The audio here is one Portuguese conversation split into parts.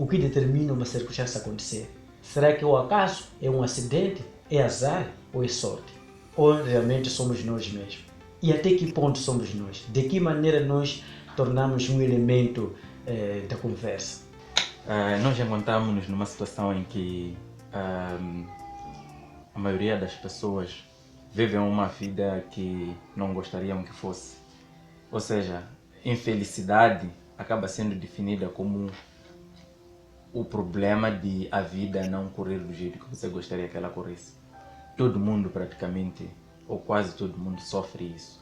o que determina uma circunstância acontecer? Será que é o acaso? É um acidente? É azar? Ou é sorte? Ou realmente somos nós mesmos? E até que ponto somos nós? De que maneira nós tornamos um elemento da conversa? Nós encontramos-nos numa situação em que a maioria das pessoas vivem uma vida que não gostariam que fosse. Ou seja, infelicidade acaba sendo definida como o problema de a vida não correr do jeito que você gostaria que ela corresse. Todo mundo praticamente, ou quase todo mundo, sofre isso.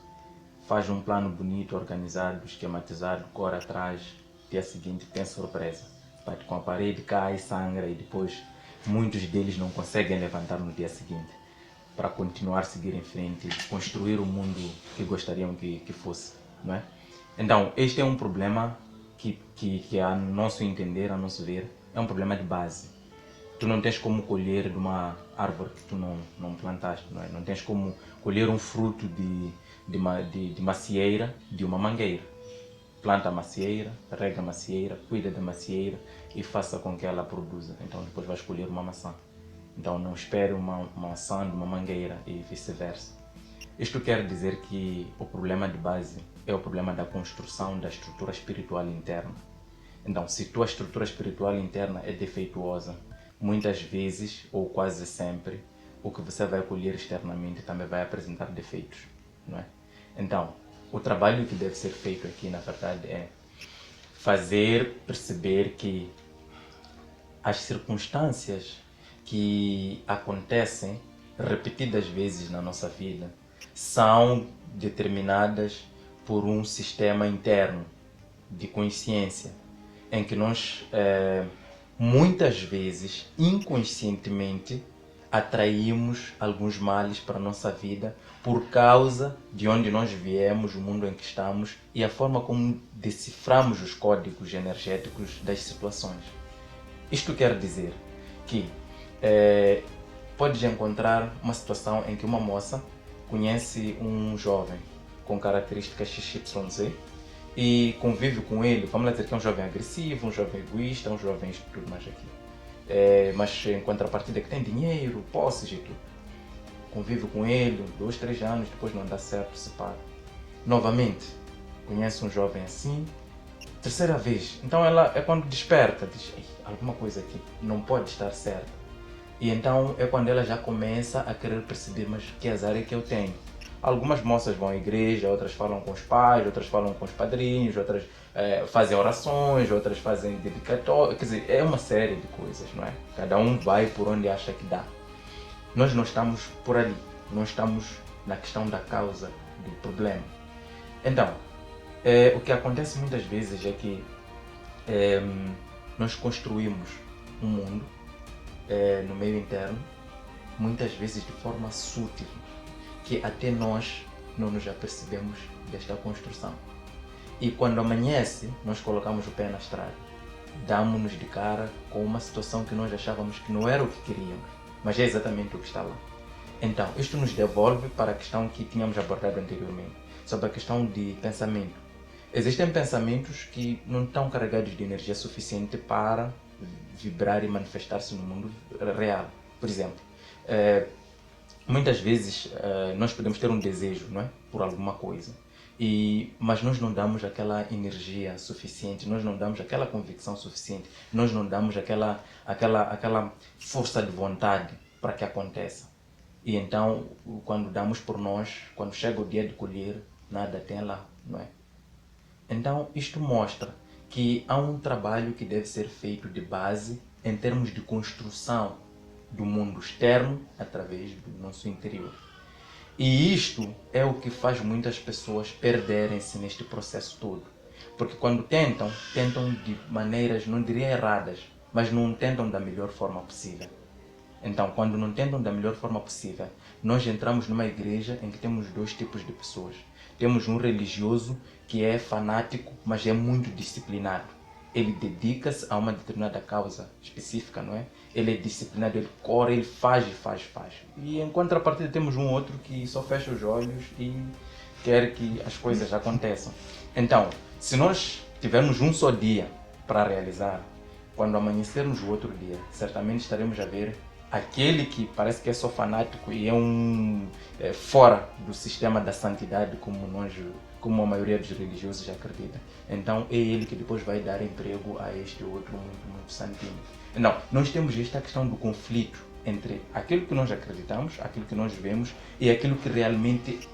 Faz um plano bonito, organizado, esquematizado, corre atrás, dia seguinte tem surpresa. Bate com a parede, cai, sangra e depois muitos deles não conseguem levantar no dia seguinte para continuar a seguir em frente, construir o mundo que gostariam que fosse, não é? Então, este é um problema que a nosso entender, a nosso ver, é um problema de base. Tu não tens como colher de uma árvore que tu não plantaste, não é? Não tens como colher um fruto de macieira de uma mangueira. Planta a macieira, rega a macieira, cuida da macieira e faça com que ela produza. Então depois vais colher uma maçã. Então não espere uma maçã de uma mangueira e vice-versa. Isto quer dizer que o problema de base é o problema da construção da estrutura espiritual interna. Então, se tua estrutura espiritual interna é defeituosa, muitas vezes, ou quase sempre, o que você vai colher externamente também vai apresentar defeitos, não é? Então, o trabalho que deve ser feito aqui, na verdade, é fazer perceber que as circunstâncias que acontecem repetidas vezes na nossa vida são determinadas por um sistema interno de consciência, em que nós muitas vezes inconscientemente atraímos alguns males para a nossa vida por causa de onde nós viemos, o mundo em que estamos e a forma como deciframos os códigos energéticos das situações. Isto quer dizer que podes encontrar uma situação em que uma moça conhece um jovem com características XYZ e convive com ele, vamos dizer que é um jovem agressivo, um jovem egoísta, um jovem isto tudo mais aqui. Mas em contrapartida que tem dinheiro, posses e tudo. Convive com ele 2, 3 anos, depois não dá certo, separa. Novamente, conhece um jovem assim, terceira vez. Então ela é quando desperta, diz, alguma coisa aqui não pode estar certa. E então é quando ela já começa a querer perceber, mas que azar é que eu tenho? Algumas moças vão à igreja, outras falam com os pais, outras falam com os padrinhos, outras fazem orações, outras fazem dedicatórias, quer dizer, é uma série de coisas, não é? Cada um vai por onde acha que dá. Nós não estamos por ali, nós estamos na questão da causa do problema. Então, o que acontece muitas vezes é que nós construímos um mundo no meio interno, muitas vezes de forma sutil, que até nós não nos apercebemos desta construção. E quando amanhece, nós colocamos o pé na estrada, damos-nos de cara com uma situação que nós achávamos que não era o que queríamos, mas é exatamente o que está lá. Então, isto nos devolve para a questão que tínhamos abordado anteriormente, sobre a questão de pensamento. Existem pensamentos que não estão carregados de energia suficiente para vibrar e manifestar-se no mundo real. Por exemplo, muitas vezes nós podemos ter um desejo, não é? Por alguma coisa, mas nós não damos aquela energia suficiente, nós não damos aquela convicção suficiente, nós não damos aquela força de vontade para que aconteça. E então, quando damos por nós, quando chega o dia de colher, nada tem lá, não é? Então, isto mostra que há um trabalho que deve ser feito de base em termos de construção do mundo externo através do nosso interior. E isto é o que faz muitas pessoas perderem-se neste processo todo. Porque quando tentam de maneiras, não diria erradas, mas não tentam da melhor forma possível. Então, quando não tentam da melhor forma possível, nós entramos numa igreja em que temos dois tipos de pessoas. Temos um religioso que é fanático, mas é muito disciplinado. Ele dedica-se a uma determinada causa específica, não é? Ele é disciplinado, ele corre, ele faz. E em contrapartida temos um outro que só fecha os olhos e quer que as coisas aconteçam. Então, se nós tivermos um só dia para realizar, quando amanhecermos o outro dia, certamente estaremos a ver aquele que parece que é só fanático e é fora do sistema da santidade, como a maioria dos religiosos acredita. Então é ele que depois vai dar emprego a este outro muito santinho. Não, nós temos esta questão do conflito entre aquilo que nós acreditamos, aquilo que nós vemos e aquilo que realmente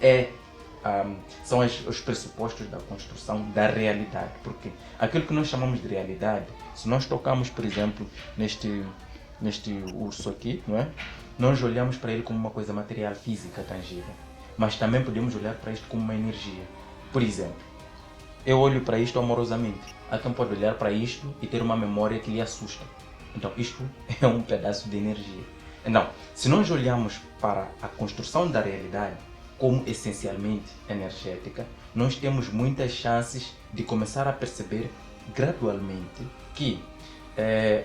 são os pressupostos da construção da realidade. Porque aquilo que nós chamamos de realidade, se nós tocamos, por exemplo, neste urso aqui, não é? Nós olhamos para ele como uma coisa material, física, tangível. Mas também podemos olhar para isto como uma energia. Por exemplo, eu olho para isto amorosamente. Há quem pode olhar para isto e ter uma memória que lhe assusta. Então, isto é um pedaço de energia. Então, se nós olhamos para a construção da realidade como essencialmente energética, nós temos muitas chances de começar a perceber gradualmente que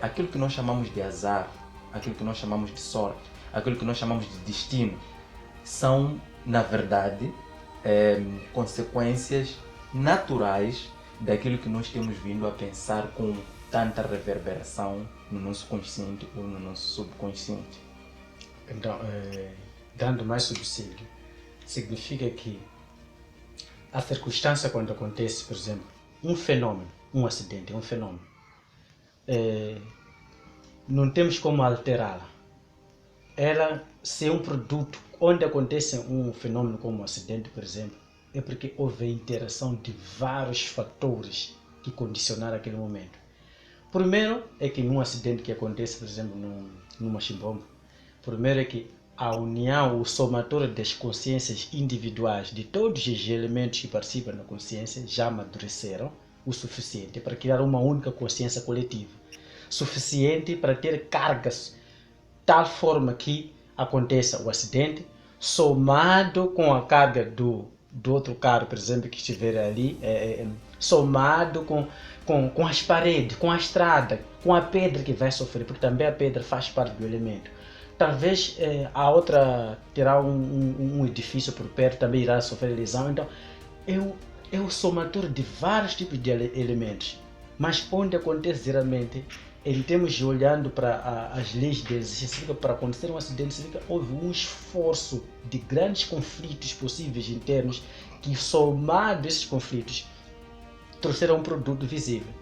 aquilo que nós chamamos de azar, aquilo que nós chamamos de sorte, aquilo que nós chamamos de destino, são, na verdade, consequências naturais daquilo que nós temos vindo a pensar com tanta reverberação no nosso consciente ou no nosso subconsciente. Então, dando mais subsídio, significa que a circunstância quando acontece, por exemplo, um fenômeno, um acidente, um fenômeno, não temos como alterá-la. Ela, se é um produto onde acontece um fenômeno como um acidente, por exemplo, é porque houve interação de vários fatores que condicionaram aquele momento. Primeiro é que num acidente que acontece, por exemplo, numa chimbombo, primeiro é que a união, o somatório das consciências individuais de todos os elementos que participam da consciência já amadureceram o suficiente para criar uma única consciência coletiva, suficiente para ter cargas tal forma que aconteça o acidente, somado com a carga do outro carro, por exemplo, que estiver ali, somado com as paredes, com a estrada, com a pedra que vai sofrer, porque também a pedra faz parte do elemento. Talvez a outra terá um edifício por perto, também irá sofrer lesão. Então, é o somatório de vários tipos de elementos. Mas onde acontece geralmente, em termos de olhando para as leis de existência, para acontecer um acidente, houve um esforço de grandes conflitos possíveis internos que, somado esses conflitos, trouxeram um produto visível.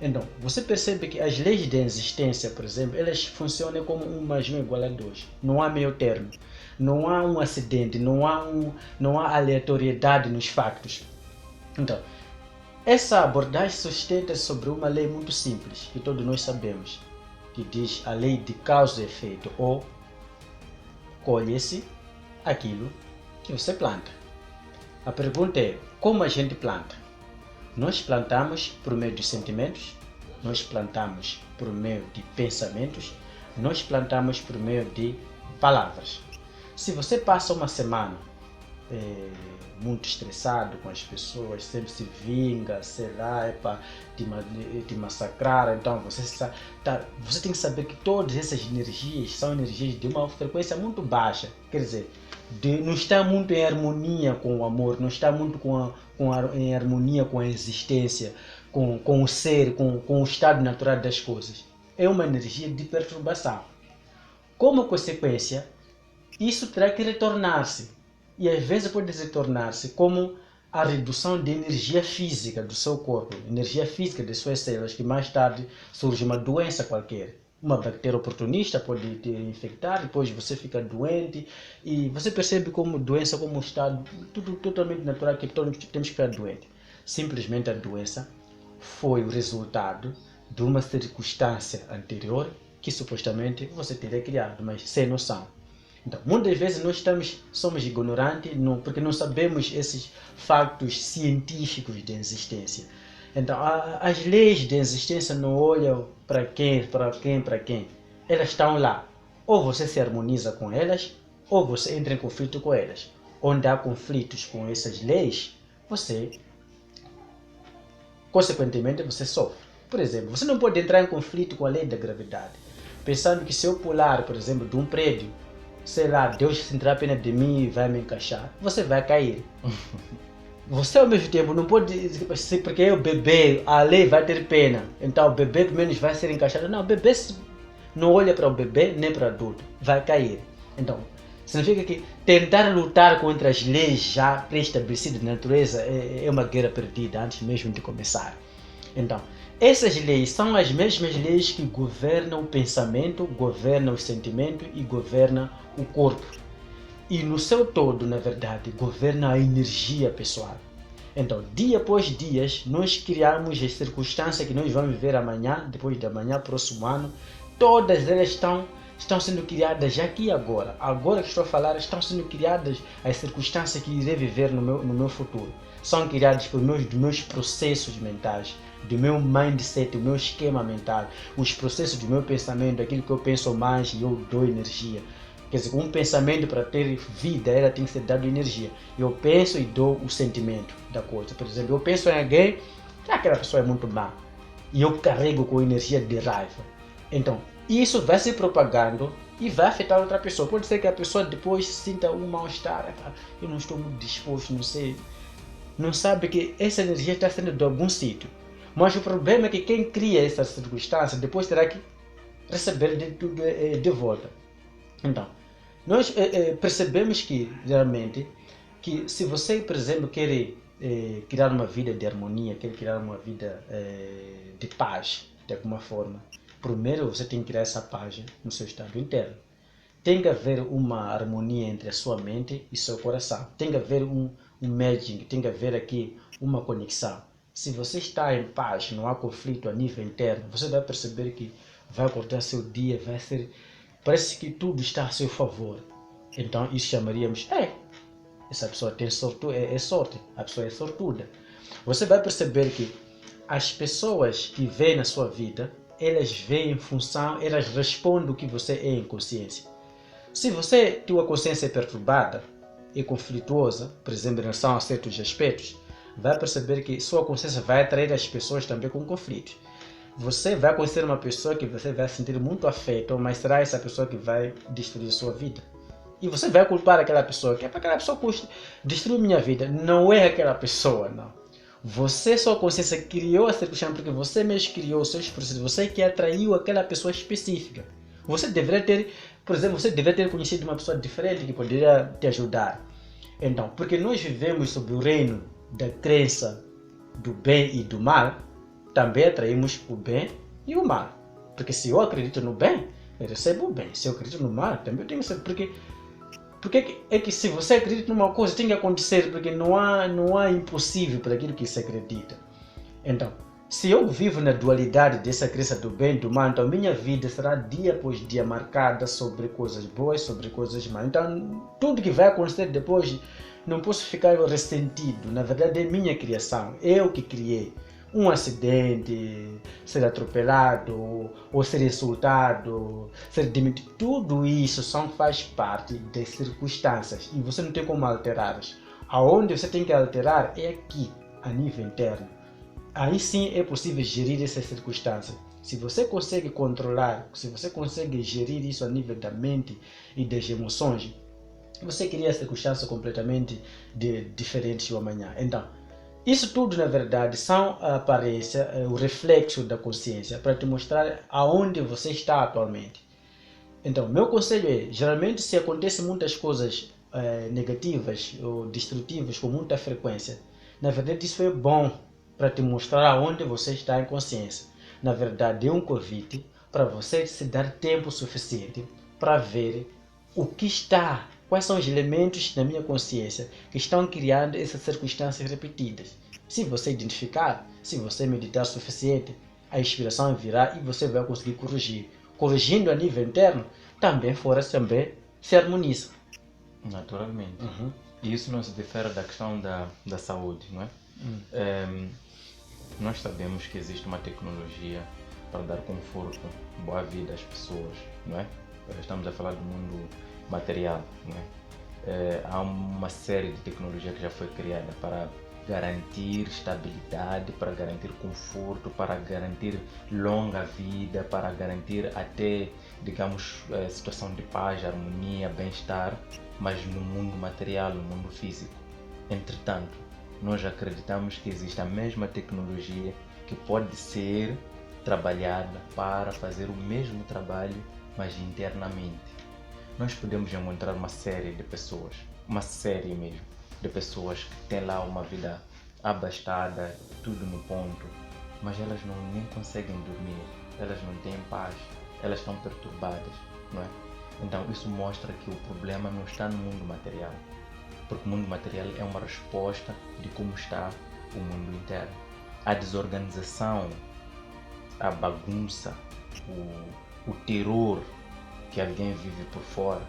Então, você percebe que as leis de existência, por exemplo, elas funcionam como 1 mais 1 igual a 2. Não há meio termo. Não há um acidente, não há aleatoriedade nos factos. Então, essa abordagem sustenta-se sobre uma lei muito simples, que todos nós sabemos, que diz a lei de causa e efeito, ou colhe-se aquilo que você planta. A pergunta é, como a gente planta? Nós plantamos por meio de sentimentos, nós plantamos por meio de pensamentos, nós plantamos por meio de palavras. Se você passa uma semana muito estressado com as pessoas, sempre se vinga, sei lá, é para te massacrar, então você tem que saber que todas essas energias são energias de uma frequência muito baixa, quer dizer, não está muito em harmonia com o amor, não está muito em harmonia com a existência, com o ser, com o estado natural das coisas. É uma energia de perturbação. Como consequência, isso terá que retornar-se. E às vezes pode retornar-se como a redução de energia física do seu corpo, energia física das suas células, que mais tarde surge uma doença qualquer. Uma bactéria oportunista pode te infectar, depois você fica doente e você percebe como doença, como um estado tudo totalmente natural que todos temos que ficar doente. Simplesmente a doença foi o resultado de uma circunstância anterior que supostamente você teria criado, mas sem noção. Então, muitas vezes nós somos ignorantes porque não sabemos esses factos científicos de existência. Então, as leis de existência não olham para quem. Elas estão lá. Ou você se harmoniza com elas, ou você entra em conflito com elas. Onde há conflitos com essas leis, consequentemente, você sofre. Por exemplo, você não pode entrar em conflito com a lei da gravidade, pensando que se eu pular, por exemplo, de um prédio, sei lá, Deus sentirá pena de mim e vai me encaixar, você vai cair. Você ao mesmo tempo não pode, porque é o bebê, a lei vai ter pena, então o bebê pelo menos vai ser encaixado. Não, o bebê não olha para o bebê nem para o adulto, vai cair. Então, significa que tentar lutar contra as leis já pré-estabelecidas na natureza é uma guerra perdida antes mesmo de começar. Então, essas leis são as mesmas leis que governam o pensamento, governam o sentimento e governam o corpo. E no seu todo, na verdade, governa a energia pessoal. Então, dia após dia, nós criamos as circunstâncias que nós vamos viver amanhã, depois de amanhã, próximo ano. Todas elas estão sendo criadas aqui e agora. Agora que estou a falar, estão sendo criadas as circunstâncias que irei viver no meu futuro. São criadas por meus processos mentais, do meu mindset, do meu esquema mental, os processos do meu pensamento, aquilo que eu penso mais e eu dou energia. Quer dizer, um pensamento para ter vida, ela tem que ser dado energia. Eu penso e dou o sentimento da coisa. Por exemplo, eu penso em alguém, aquela pessoa é muito má. E eu carrego com energia de raiva. Então, isso vai se propagando e vai afetar outra pessoa. Pode ser que a pessoa depois sinta um mal-estar. Eu não estou muito disposto, não sei. Não sabe que essa energia está sendo de algum sítio. Mas o problema é que quem cria essa circunstância depois terá que receber de volta. Então, nós percebemos que, geralmente, que se você, por exemplo, quer criar uma vida de harmonia, quer criar uma vida de paz, de alguma forma, primeiro você tem que criar essa paz no seu estado interno. Tem que haver uma harmonia entre a sua mente e seu coração. Tem que haver um matching, tem que haver aqui uma conexão. Se você está em paz, não há conflito a nível interno, você vai perceber que vai acordar seu dia, vai ser... Parece que tudo está a seu favor. Então isso chamaríamos, essa pessoa tem sorte, é sorte, a pessoa é sortuda. Você vai perceber que as pessoas que vêm na sua vida, elas vêm em função, elas respondem o que você é em consciência. Se você tem uma consciência perturbada e conflituosa, por exemplo, em relação a certos aspectos, vai perceber que sua consciência vai atrair as pessoas também com conflitos. Você vai conhecer uma pessoa que você vai sentir muito afeto, mas será essa pessoa que vai destruir sua vida. E você vai culpar aquela pessoa, que é para aquela pessoa destruir minha vida. Não é aquela pessoa, não. Você, sua consciência, criou a circunstância porque você mesmo criou os seus processos. Você que atraiu aquela pessoa específica. Você deveria ter, por exemplo, você deveria ter conhecido uma pessoa diferente que poderia te ajudar. Então, porque nós vivemos sob o reino da crença do bem e do mal, também atraímos o bem e o mal. Porque se eu acredito no bem, eu recebo o bem. Se eu acredito no mal, também eu tenho que receber. Porque é que se você acredita numa coisa, tem que acontecer, porque não há impossível para aquilo que se acredita. Então, se eu vivo na dualidade dessa crença do bem e do mal, então minha vida será dia após dia marcada sobre coisas boas, sobre coisas más. Então, tudo que vai acontecer depois, não posso ficar ressentido. Na verdade, é minha criação, eu que criei. Um acidente, ser atropelado, ou ser insultado, ser demitido, tudo isso faz parte das circunstâncias e você não tem como alterá-las. Aonde você tem que alterar é aqui, a nível interno. Aí sim é possível gerir essas circunstâncias. Se você consegue controlar, se você consegue gerir isso a nível da mente e das emoções, você cria circunstâncias completamente diferentes do amanhã. Então, isso tudo, na verdade, são a aparência, o reflexo da consciência para te mostrar aonde você está atualmente. Então, meu conselho é, geralmente se acontecem muitas coisas negativas ou destrutivas com muita frequência, na verdade isso é bom para te mostrar aonde você está em consciência. Na verdade, é um convite para você se dar tempo suficiente para ver o que está, quais são os elementos na minha consciência que estão criando essas circunstâncias repetidas. Se você identificar, se você meditar o suficiente, a inspiração virá e você vai conseguir corrigir. Corrigindo a nível interno, também fora também se harmoniza. Naturalmente. E isso não se difere da questão da saúde, não é? Nós sabemos que existe uma tecnologia para dar conforto, boa vida às pessoas, não é? Estamos a falar do mundo material, não é? Há uma série de tecnologia que já foi criada para garantir estabilidade, para garantir conforto, para garantir longa vida, para garantir até, digamos, situação de paz, harmonia, bem-estar, mas no mundo material, no mundo físico. Entretanto, nós acreditamos que existe a mesma tecnologia que pode ser trabalhada para fazer o mesmo trabalho, mas internamente. Nós podemos encontrar uma série de pessoas, uma série mesmo, de pessoas que têm lá uma vida abastada, tudo no ponto, mas elas nem conseguem dormir, elas não têm paz, elas estão perturbadas, não é? Então isso mostra que o problema não está no mundo material, porque o mundo material é uma resposta de como está o mundo interno. A desorganização, a bagunça, o terror que alguém vive por fora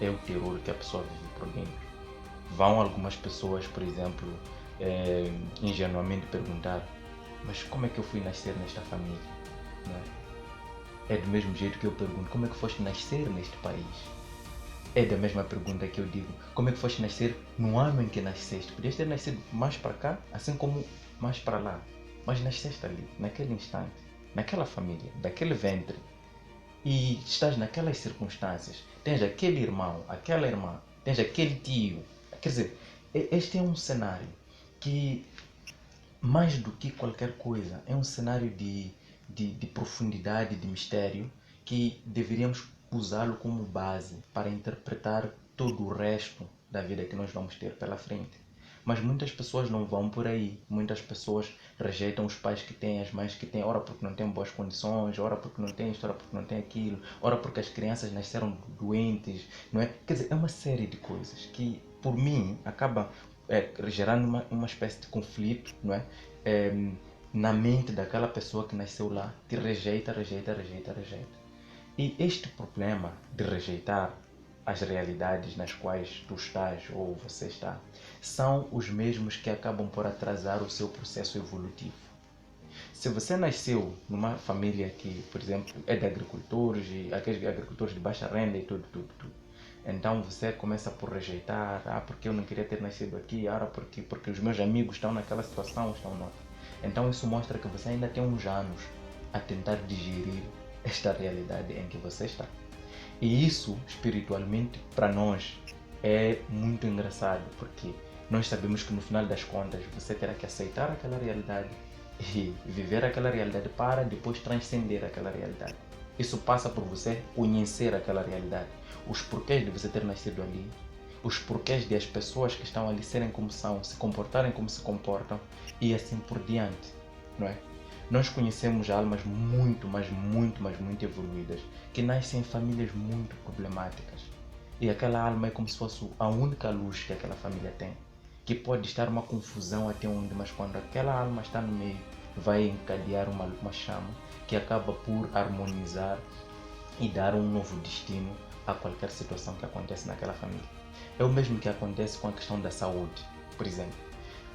é o terror que a pessoa vive por dentro. Vão algumas pessoas, por exemplo, ingenuamente perguntar: mas como é que eu fui nascer nesta família? Não é? É do mesmo jeito que eu pergunto: como é que foste nascer neste país? É da mesma pergunta que eu digo: como é que foste nascer no ano em que nasceste? Podias ter nascido mais para cá, assim como mais para lá, mas nasceste ali, naquele instante, naquela família, daquele ventre, e estás naquelas circunstâncias. Tens aquele irmão, aquela irmã, tens aquele tio. Quer dizer, este é um cenário que, mais do que qualquer coisa, é um cenário de profundidade, de mistério, que deveríamos usá-lo como base para interpretar todo o resto da vida que nós vamos ter pela frente. Mas muitas pessoas não vão por aí. Muitas pessoas rejeitam os pais que têm, as mães que têm, ora porque não têm boas condições, ora porque não têm isto, ora porque não têm aquilo, ora porque as crianças nasceram doentes, não é? Quer dizer, é uma série de coisas que, por mim, acaba gerando uma espécie de conflito, não é? Na mente daquela pessoa que nasceu lá, que rejeita. E este problema de rejeitar as realidades nas quais tu estás ou você está, são os mesmos que acabam por atrasar o seu processo evolutivo. Se você nasceu numa família que, por exemplo, é de agricultores, e aqueles agricultores de baixa renda e tudo, então você começa por rejeitar: porque eu não queria ter nascido aqui, porque os meus amigos estão naquela situação, estão noutra. Então isso mostra que você ainda tem uns anos a tentar digerir esta realidade em que você está. E isso, espiritualmente, para nós é muito engraçado, porque nós sabemos que no final das contas você terá que aceitar aquela realidade e viver aquela realidade para depois transcender aquela realidade. Isso passa por você conhecer aquela realidade, os porquês de você ter nascido ali, os porquês de as pessoas que estão ali serem como são, se comportarem como se comportam e assim por diante, não é? Nós conhecemos almas muito, mas muito evoluídas, que nascem em famílias muito problemáticas. E aquela alma é como se fosse a única luz que aquela família tem. Que pode estar uma confusão até onde, mas quando aquela alma está no meio, vai encadear uma chama que acaba por harmonizar e dar um novo destino a qualquer situação que acontece naquela família. É o mesmo que acontece com a questão da saúde, por exemplo.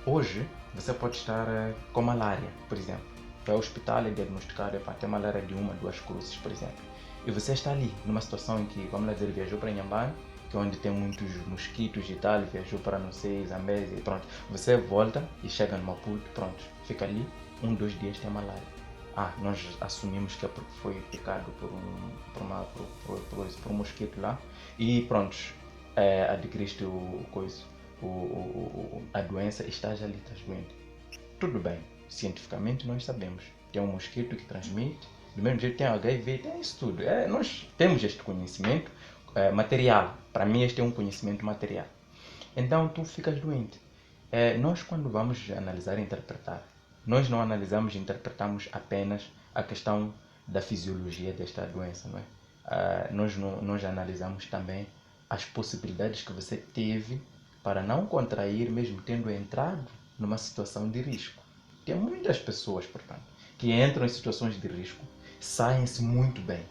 Hoje, você pode estar com malária, por exemplo. Vai ao hospital e diagnosticado para ter malária de 1, 2 cruzes, por exemplo. E você está ali, numa situação em que, vamos lá dizer, viajou para Inhambane, que é onde tem muitos mosquitos e tal, viajou para, não sei, Zambésia e pronto. Você volta e chega no Maputo, pronto, fica ali, 1, 2 dias tem malária. Nós assumimos que é porque foi picado por um mosquito lá e pronto, adquiriste a doença e estás ali, estás doente. Tudo bem, cientificamente nós sabemos, tem um mosquito que transmite, do mesmo jeito tem HIV, tem isso tudo. Nós temos este conhecimento material, para mim este é um conhecimento material. Então tu ficas doente. Nós quando vamos analisar e interpretar, nós não analisamos e interpretamos apenas a questão da fisiologia desta doença, não é? Nós analisamos também as possibilidades que você teve para não contrair, mesmo tendo entrado numa situação de risco. Tem muitas pessoas, portanto, que entram em situações de risco, saem-se muito bem,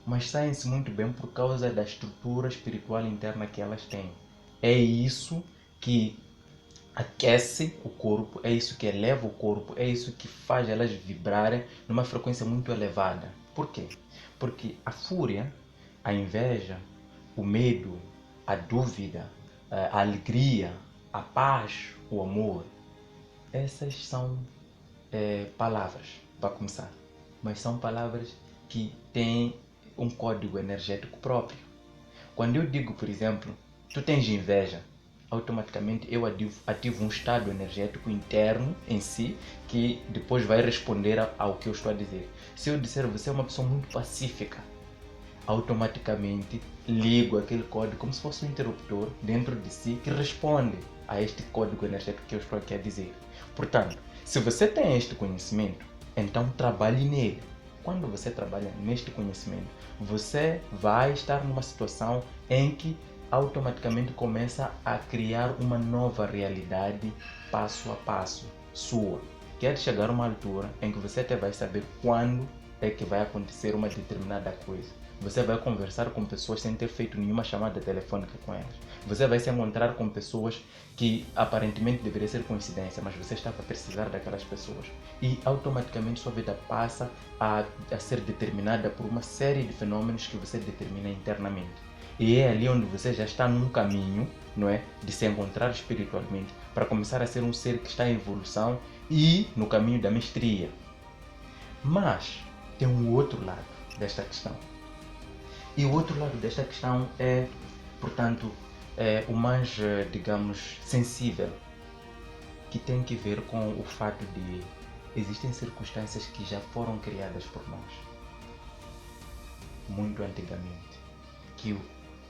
mas saem-se muito bem por causa da estrutura espiritual interna que elas têm. É isso que aquece o corpo, é isso que eleva o corpo, é isso que faz elas vibrarem numa frequência muito elevada. Por quê? Porque a fúria, a inveja, o medo, a dúvida, a alegria, a paz, o amor, essas são palavras, para começar, mas são palavras que têm um código energético próprio. Quando eu digo, por exemplo, tu tens inveja, automaticamente eu ativo um estado energético interno em si, que depois vai responder ao que eu estou a dizer. Se eu disser você é uma pessoa muito pacífica, automaticamente ligo aquele código como se fosse um interruptor dentro de si que responde a este código energético que eu estou aqui a dizer. Portanto, se você tem este conhecimento, então trabalhe nele. Quando você trabalha neste conhecimento, você vai estar numa situação em que automaticamente começa a criar uma nova realidade passo a passo sua. Quer chegar a uma altura em que você até vai saber quando é que vai acontecer uma determinada coisa. Você vai conversar com pessoas sem ter feito nenhuma chamada telefônica com elas. Você vai se encontrar com pessoas que aparentemente deveria ser coincidência, mas você estava a precisar daquelas pessoas. E automaticamente sua vida passa a ser determinada por uma série de fenômenos que você determina internamente. E é ali onde você já está num caminho, não é, de se encontrar espiritualmente, para começar a ser um ser que está em evolução e no caminho da mestria. Mas tem um outro lado desta questão. E o outro lado desta questão é, portanto, o mais, digamos, sensível, que tem que ver com o fato de existem circunstâncias que já foram criadas por nós, muito antigamente, que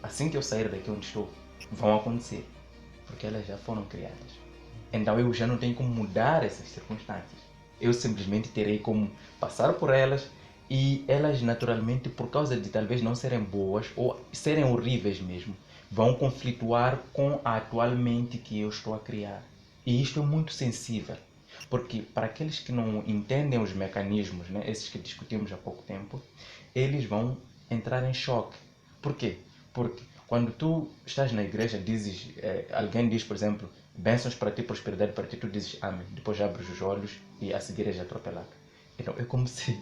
assim que eu sair daqui onde estou, vão acontecer, porque elas já foram criadas. Então eu já não tenho como mudar essas circunstâncias. Eu simplesmente terei como passar por elas e elas naturalmente, por causa de talvez não serem boas ou serem horríveis mesmo, vão conflituar com a atualmente que eu estou a criar. E isto é muito sensível, porque para aqueles que não entendem os mecanismos, né, esses que discutimos há pouco tempo, eles vão entrar em choque. Por quê? Porque quando tu estás na igreja, dizes, alguém diz, por exemplo, bênçãos para ti, prosperidade para ti, tu dizes amém. Depois abres os olhos e a seguir és atropelado. Então é como se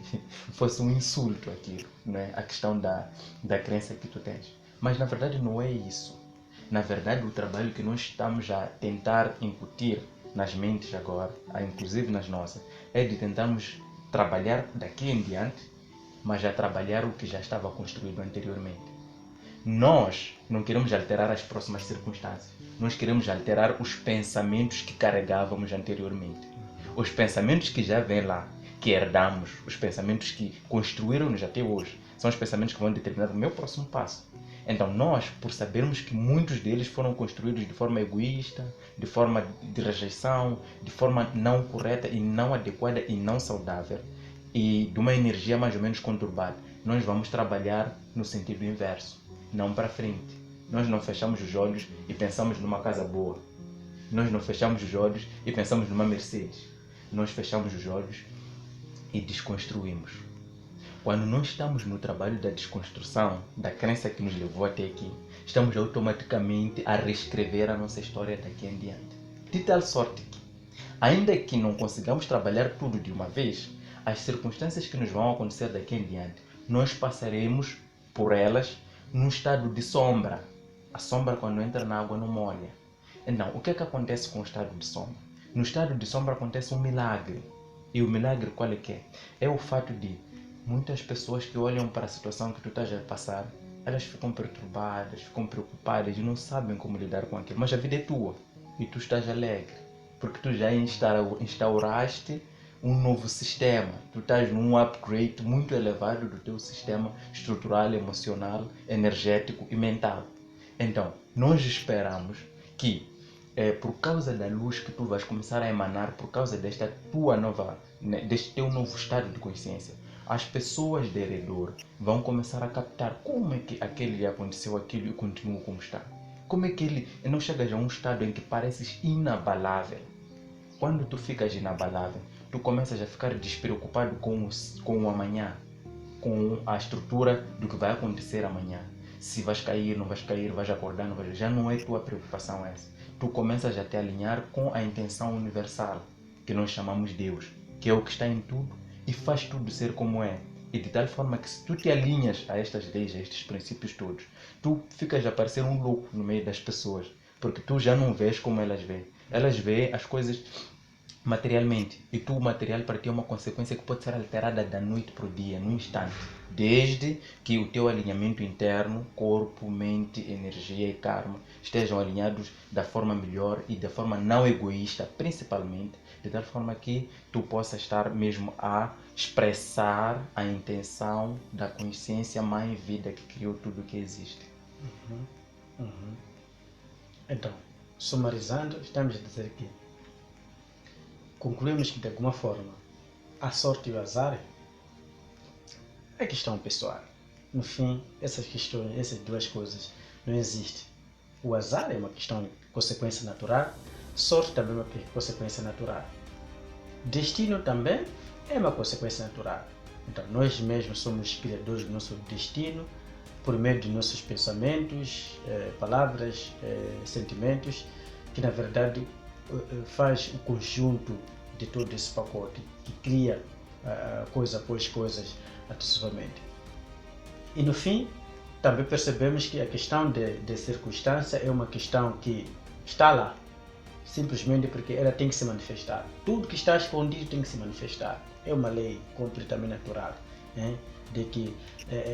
fosse um insulto aquilo, não é? A questão da crença que tu tens. Mas na verdade não é isso. Na verdade o trabalho que nós estamos a tentar incutir nas mentes agora, inclusive nas nossas, é de tentarmos trabalhar daqui em diante, mas a trabalhar o que já estava construído anteriormente. Nós não queremos alterar as próximas circunstâncias. Nós queremos alterar os pensamentos que carregávamos anteriormente. Os pensamentos que já vêm lá, que herdamos, os pensamentos que construíram-nos até hoje, são os pensamentos que vão determinar o meu próximo passo. Então nós, por sabermos que muitos deles foram construídos de forma egoísta, de forma de rejeição, de forma não correta e não adequada e não saudável, e de uma energia mais ou menos conturbada, nós vamos trabalhar no sentido inverso. Não para frente. Nós não fechamos os olhos e pensamos numa casa boa. Nós não fechamos os olhos e pensamos numa Mercedes. Nós fechamos os olhos e desconstruímos. Quando nós estamos no trabalho da desconstrução, da crença que nos levou até aqui, estamos automaticamente a reescrever a nossa história daqui em diante. De tal sorte que, ainda que não consigamos trabalhar tudo de uma vez, as circunstâncias que nos vão acontecer daqui em diante, nós passaremos por elas num estado de sombra. A sombra, quando entra na água, não molha. Então, o que é que acontece com o estado de sombra? No estado de sombra acontece um milagre. E o milagre qual é que é? É o fato de muitas pessoas que olham para a situação que tu estás a passar, elas ficam perturbadas, ficam preocupadas e não sabem como lidar com aquilo. Mas a vida é tua e tu estás alegre, porque tu já instauraste um novo sistema. Tu estás num upgrade muito elevado do teu sistema estrutural, emocional, energético e mental. Então, nós esperamos que, por causa da luz que tu vais começar a emanar, por causa desta tua nova, deste teu novo estado de consciência, as pessoas de redor vão começar a captar como é que aquele aconteceu aquilo e continua como está. Como é que ele não chegas a um estado em que pareces inabalável. Quando tu ficas inabalável, tu começas a ficar despreocupado com o amanhã, com a estrutura do que vai acontecer amanhã. Se vais cair, não vais cair, vais acordar, não vais... Já não é tua preocupação essa. Tu começas a te alinhar com a intenção universal, que nós chamamos Deus, que é o que está em tudo e faz tudo ser como é. E de tal forma que se tu te alinhas a estas leis, a estes princípios todos, tu ficas a parecer um louco no meio das pessoas, porque tu já não vês como elas veem. Elas veem as coisas materialmente. E tu, o material para ti é uma consequência que pode ser alterada da noite para o dia, num instante. Desde que o teu alinhamento interno, corpo, mente, energia e karma estejam alinhados da forma melhor e da forma não egoísta, principalmente, de tal forma que tu possas estar mesmo a expressar a intenção da consciência mãe vida que criou tudo o que existe. Então, sumarizando, estamos a dizer que concluímos que, de alguma forma, a sorte e o azar é questão pessoal. No fim, essas questões, essas duas coisas não existem. O azar é uma questão de consequência natural, sorte também é uma consequência natural. Destino também é uma consequência natural. Então, nós mesmos somos criadores do nosso destino por meio de nossos pensamentos, palavras, sentimentos, que na verdade faz o conjunto de todo esse pacote que cria coisa após coisas ativamente. E no fim, também percebemos que a questão de circunstância é uma questão que está lá, simplesmente porque ela tem que se manifestar. Tudo que está escondido tem que se manifestar. É uma lei completamente natural, né? De que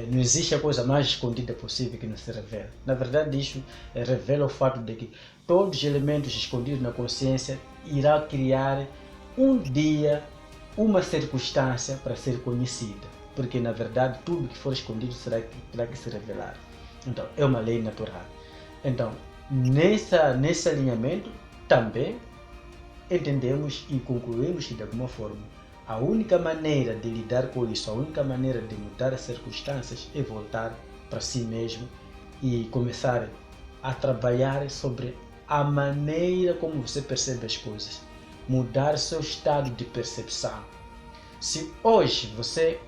não existe a coisa mais escondida possível que não se revela. Na verdade, isso revela o fato de que todos os elementos escondidos na consciência irá criar um dia uma circunstância para ser conhecida, porque na verdade tudo que for escondido terá que se revelar. Então, é uma lei natural. Então, nesse alinhamento também entendemos e concluímos que, de alguma forma, a única maneira de lidar com isso, a única maneira de mudar as circunstâncias é voltar para si mesmo e começar a trabalhar sobre a maneira como você percebe as coisas, mudar seu estado de percepção. Se hoje você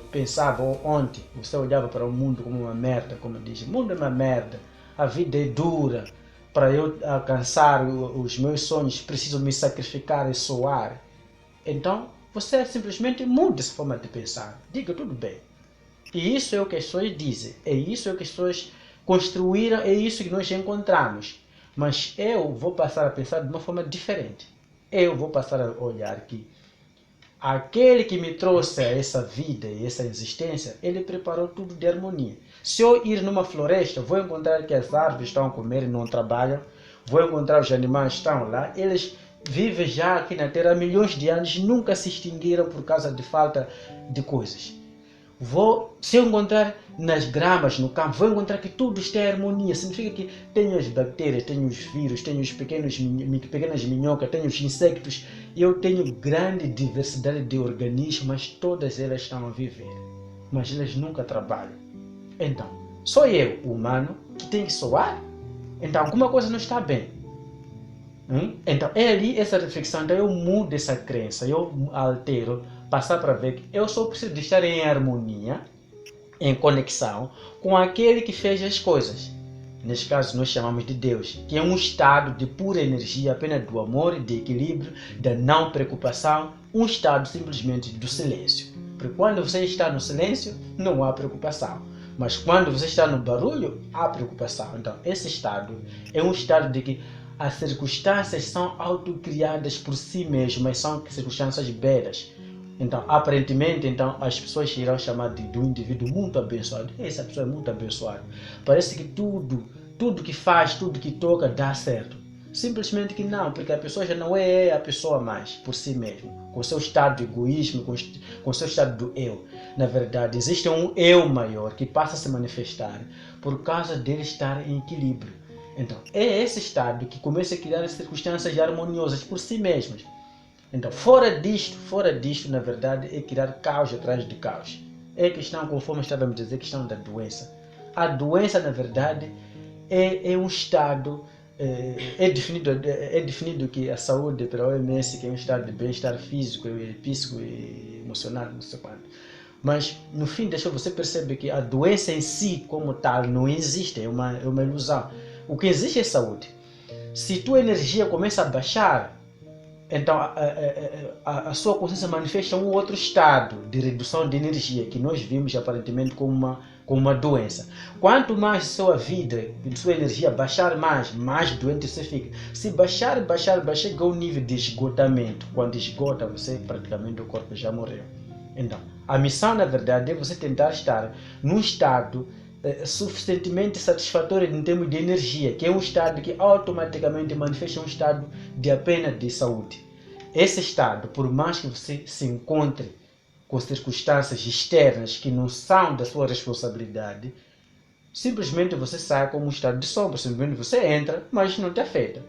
pensava, ou ontem, você olhava para o mundo como uma merda, como diz, o mundo é uma merda, a vida é dura, para eu alcançar os meus sonhos preciso me sacrificar e suar. Então, você simplesmente muda essa forma de pensar. Diga, tudo bem. E isso é o que as pessoas dizem. É isso que as pessoas construíram. É isso que nós encontramos. Mas eu vou passar a pensar de uma forma diferente. Eu vou passar a olhar que aquele que me trouxe essa vida e essa existência, ele preparou tudo de harmonia. Se eu ir numa floresta, vou encontrar que as árvores estão a comer e não trabalham. Vou encontrar os animais que estão lá. Eles vivem já aqui na Terra há milhões de anos, nunca se extinguiram por causa de falta de coisas. Se eu encontrar nas gramas, no campo, vou encontrar que tudo está em harmonia. Significa que tenho as bactérias, tenho os vírus, tenho as pequenas minhocas, tenho os insectos. Eu tenho grande diversidade de organismos, mas todas elas estão a viver. Mas elas nunca trabalham. Então, sou eu, o humano, que tem que soar? Então, alguma coisa não está bem. Então, é ali essa reflexão, então eu mudo essa crença, eu altero, passar para ver que eu só preciso de estar em harmonia, em conexão com aquele que fez as coisas. Neste caso, nós chamamos de Deus, que é um estado de pura energia, apenas do amor, de equilíbrio, da não preocupação, um estado simplesmente do silêncio. Porque quando você está no silêncio, não há preocupação. Mas quando você está no barulho, há preocupação. Então, esse estado é um estado de que as circunstâncias são autocriadas por si mesmas, são circunstâncias belas. Então, aparentemente, as pessoas irão chamar de um indivíduo muito abençoado. Essa pessoa é muito abençoada. Parece que tudo que faz, tudo que toca dá certo. Simplesmente que não, porque a pessoa já não é a pessoa mais por si mesma, com seu estado de egoísmo, com seu estado do eu. Na verdade, existe um eu maior que passa a se manifestar por causa dele estar em equilíbrio. Então, é esse estado que começa a criar circunstâncias harmoniosas por si mesmas. Então, fora disto, na verdade, é criar caos atrás de caos. É questão, conforme estávamos a dizer, questão da doença. A doença, na verdade, é um estado, é definido que a saúde pela OMS, que é um estado de bem-estar físico, psíquico e emocional, não sei quanto. Mas, no fim, você percebe que a doença em si, como tal, não existe, é uma ilusão. O que existe é saúde. Se tua energia começa a baixar, então a sua consciência manifesta um outro estado de redução de energia, que nós vimos aparentemente como com uma doença. Quanto mais sua vida, sua energia baixar mais doente você fica. Se baixar, chega ao nível de esgotamento. Quando esgota, você praticamente o corpo já morreu. Então, a missão, na verdade, é você tentar estar num estado suficientemente satisfatório em termos de energia, que é um estado que automaticamente manifesta um estado de apenas de saúde. Esse estado, por mais que você se encontre com circunstâncias externas que não são da sua responsabilidade, simplesmente você sai como um estado de sombra, simplesmente você entra, mas não te afeta.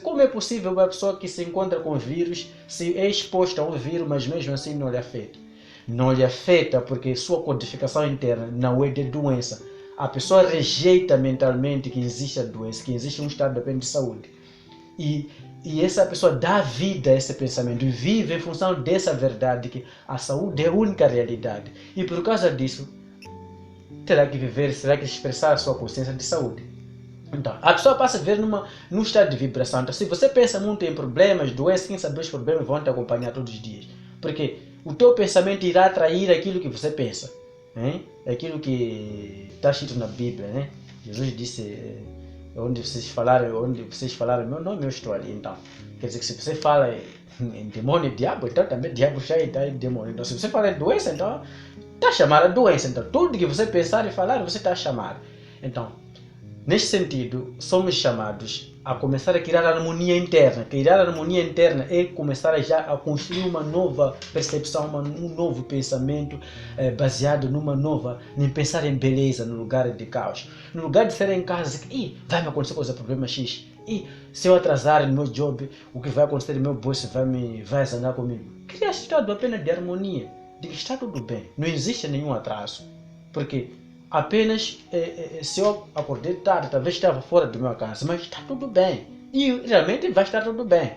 Como é possível uma pessoa que se encontra com vírus, se é exposta a um vírus, mas mesmo assim não lhe afeta? Não lhe afeta porque sua codificação interna não é de doença. A pessoa rejeita mentalmente que existe a doença, que existe um estado apenas de saúde. E essa pessoa dá vida a esse pensamento e vive em função dessa verdade que a saúde é a única realidade. E por causa disso, terá que expressar a sua consciência de saúde. Então, a pessoa passa a viver num estado de vibração. Então, se você pensa muito em problemas, doenças, quem sabe os problemas vão te acompanhar todos os dias. Porque o teu pensamento irá atrair aquilo que você pensa. Aquilo que está escrito na Bíblia. Né? Jesus disse, onde vocês falaram meu nome, eu estou ali. Então, quer dizer que se você fala em demônio e diabo, então também diabo já está em demônio. Então, se você fala em doença, então está a chamar a doença. Então, tudo que você pensar e falar, você está a chamar. Então, neste sentido, somos chamados a começar a criar harmonia interna. Criar harmonia interna é começar já a construir uma nova percepção, um novo pensamento baseado em pensar em beleza no lugar de caos. No lugar de ser em casa, vai me acontecer coisa, problema X. Se eu atrasar no meu job, o que vai acontecer no meu boss vai zangar comigo. Cria estado apenas de harmonia, de que está tudo bem. Não existe nenhum atraso. Porque apenas se eu acordei tarde, talvez estava fora da minha casa, mas está tudo bem. E realmente vai estar tudo bem.